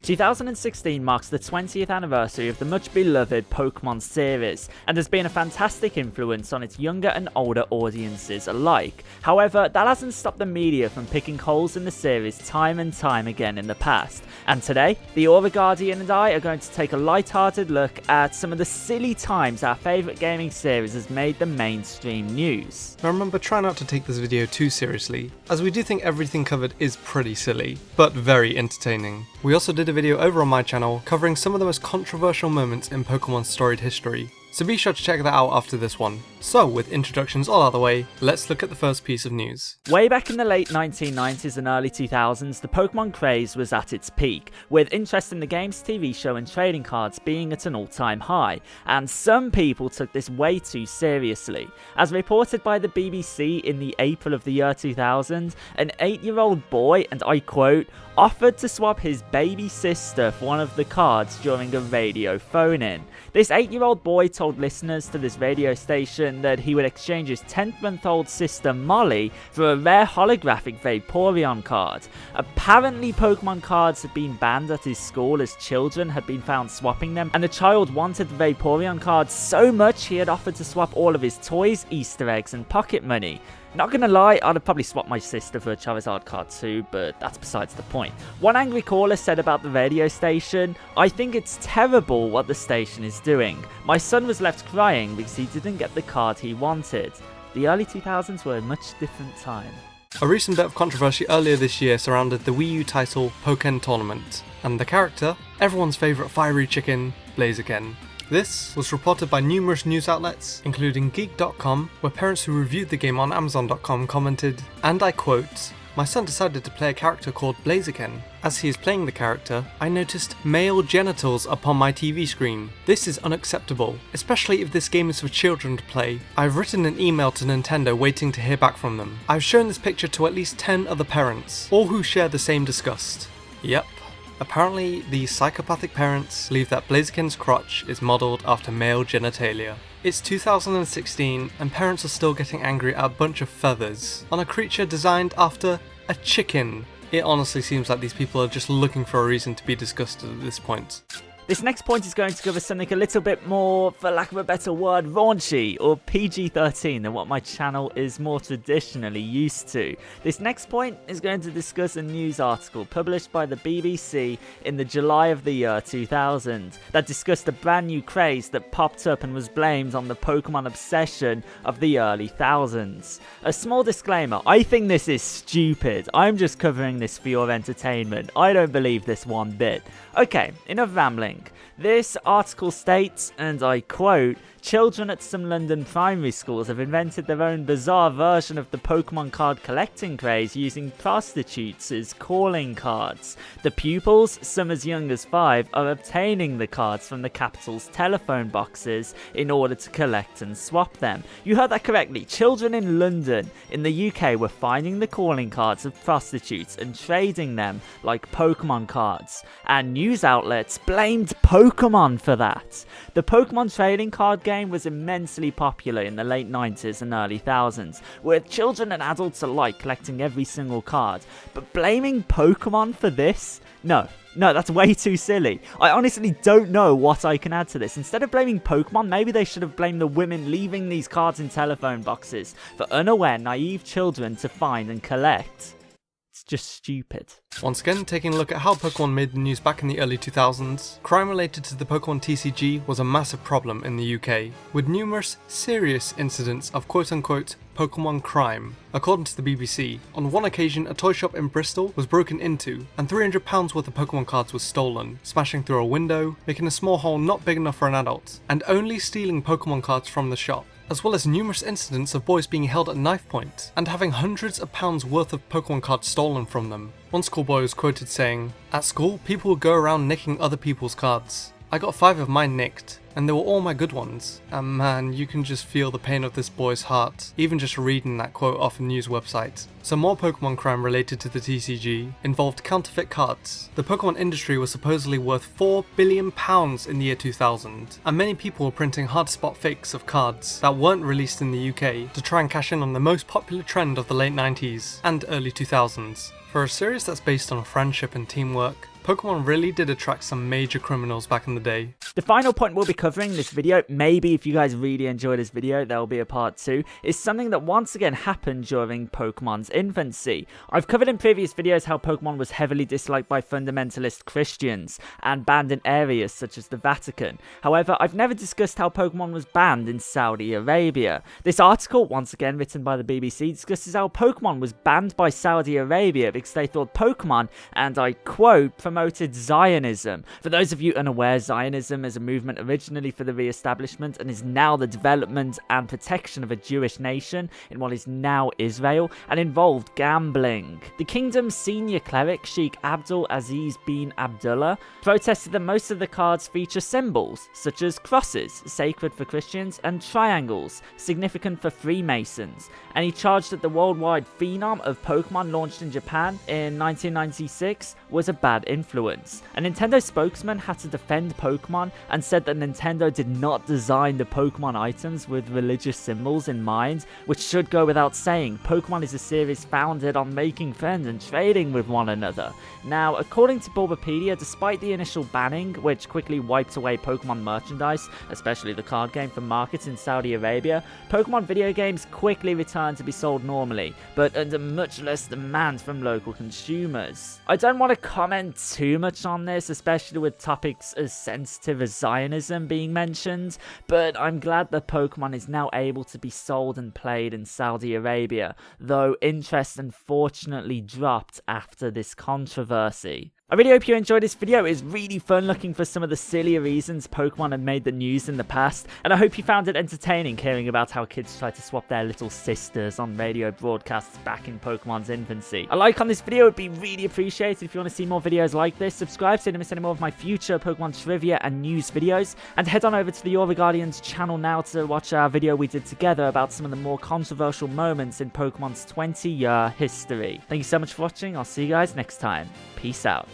2016 marks the 20th anniversary of the much beloved Pokémon series, and has been a fantastic influence on its younger and older audiences alike. However, that hasn't stopped the media from picking holes in the series time and time again in the past. And today, TheAuraGuardian and I are going to take a light-hearted look at some of the silly times our favourite gaming series has made the mainstream news. Now remember, try not to take this video too seriously, as we do think everything covered is pretty silly, but very entertaining. We also did a video over on my channel covering some of the most controversial moments in Pokemon's storied history, so be sure to check that out after this one. So with introductions all out of the way, let's look at the first piece of news. Way back in the late 1990s and early 2000s, the Pokemon craze was at its peak, with interest in the game's TV show and trading cards being at an all-time high, and some people took this way too seriously. As reported by the BBC in the April of the year 2000, an 8-year-old boy, and I quote, offered to swap his baby sister for one of the cards during a radio phone-in. This 8-year-old boy told listeners to this radio station that he would exchange his 10-month-old sister Molly for a rare holographic Vaporeon card. Apparently Pokemon cards had been banned at his school as children had been found swapping them, and the child wanted the Vaporeon card so much he had offered to swap all of his toys, Easter eggs and pocket money. Not gonna lie, I'd have probably swapped my sister for a Charizard card too, but that's besides the point. One angry caller said about the radio station, "I think it's terrible what the station is doing. My son was left crying because he didn't get the card he wanted." The early 2000s were a much different time. A recent bit of controversy earlier this year surrounded the Wii U title Pokémon Tournament, and the character, everyone's favourite fiery chicken, Blaziken. This was reported by numerous news outlets, including Geek.com, where parents who reviewed the game on Amazon.com commented, and I quote, "My son decided to play a character called Blaziken. As he is playing the character, I noticed male genitals upon my TV screen. This is unacceptable, especially if this game is for children to play. I've written an email to Nintendo waiting to hear back from them. I've shown this picture to at least 10 other parents, all who share the same disgust." Yep. Apparently, these psychopathic parents believe that Blaziken's crotch is modelled after male genitalia. It's 2016 and parents are still getting angry at a bunch of feathers on a creature designed after a chicken. It honestly seems like these people are just looking for a reason to be disgusted at this point. This next point is going to cover something a little bit more, for lack of a better word, raunchy or PG-13 than what my channel is more traditionally used to. This next point is going to discuss a news article published by the BBC in the July of the year 2000 that discussed a brand new craze that popped up and was blamed on the Pokemon obsession of the early thousands. A small disclaimer, I think this is stupid. I'm just covering this for your entertainment. I don't believe this one bit. Okay, enough rambling. This article states, and I quote, "Children at some London primary schools have invented their own bizarre version of the Pokemon card collecting craze using prostitutes as calling cards. The pupils, some as young as 5, are obtaining the cards from the capital's telephone boxes in order to collect and swap them." You heard that correctly. Children in London, in the UK, were finding the calling cards of prostitutes and trading them like Pokemon cards. And news outlets blamed Pokemon for that. The Pokemon trading card game was immensely popular in the late 90s and early thousands, with children and adults alike collecting every single card. But blaming Pokemon for this? No, that's way too silly. I honestly don't know what I can add to this. Instead of blaming Pokemon, maybe they should have blamed the women leaving these cards in telephone boxes for unaware, naive children to find and collect. It's just stupid. Once again, taking a look at how Pokemon made the news back in the early 2000s, crime related to the Pokemon TCG was a massive problem in the UK, with numerous serious incidents of quote-unquote Pokemon crime. According to the BBC, on one occasion a toy shop in Bristol was broken into and £300 worth of Pokemon cards was stolen, smashing through a window, making a small hole not big enough for an adult, and only stealing Pokemon cards from the shop, as well as numerous incidents of boys being held at knife point and having hundreds of pounds worth of Pokemon cards stolen from them. One schoolboy was quoted saying, "At school, people would go around nicking other people's cards. I got 5 of mine nicked, and they were all my good ones." And man, you can just feel the pain of this boy's heart, even just reading that quote off a news website. Some more Pokemon crime related to the TCG involved counterfeit cards. The Pokemon industry was supposedly worth £4 billion in the year 2000, and many people were printing hard-to-spot fakes of cards that weren't released in the UK to try and cash in on the most popular trend of the late 90s and early 2000s, For a series that's based on friendship and teamwork, Pokémon really did attract some major criminals back in the day. The final point we'll be covering in this video, maybe if you guys really enjoy this video, there will be a part 2, is something that once again happened during Pokemon's infancy. I've covered in previous videos how Pokemon was heavily disliked by fundamentalist Christians and banned in areas such as the Vatican. However, I've never discussed how Pokemon was banned in Saudi Arabia. This article, once again written by the BBC, discusses how Pokemon was banned by Saudi Arabia because they thought Pokemon, and I quote, promoted Zionism. For those of you unaware, Zionism is a movement originally for the re-establishment and is now the development and protection of a Jewish nation in what is now Israel, and involved gambling. The kingdom's senior cleric, Sheikh Abdul Aziz bin Abdullah, protested that most of the cards feature symbols such as crosses, sacred for Christians, and triangles, significant for Freemasons, and he charged that the worldwide phenom of Pokemon launched in Japan in 1996 was a bad influence. A Nintendo spokesman had to defend Pokemon and said that Nintendo did not design the Pokemon items with religious symbols in mind, which should go without saying. Pokemon is a series founded on making friends and trading with one another. Now, according to Bulbapedia, despite the initial banning, which quickly wiped away Pokemon merchandise, especially the card game, from markets in Saudi Arabia, Pokemon video games quickly returned to be sold normally, but under much less demand from local consumers. I don't want to comment too much on this, especially with topics as sensitive as Zionism being mentioned, but I'm glad that Pokemon is now able to be sold and played in Saudi Arabia, though interest unfortunately dropped after this controversy. I really hope you enjoyed this video. It was really fun looking for some of the sillier reasons Pokemon had made the news in the past, and I hope you found it entertaining hearing about how kids tried to swap their little sisters on radio broadcasts back in Pokemon's infancy. A like on this video would be really appreciated. If you want to see more videos like this, subscribe so you don't miss any more of my future Pokemon trivia and news videos, and head on over to the TheAuraGuardian's channel now to watch our video we did together about some of the more controversial moments in Pokemon's 20-year history. Thank you so much for watching. I'll see you guys next time. Peace out.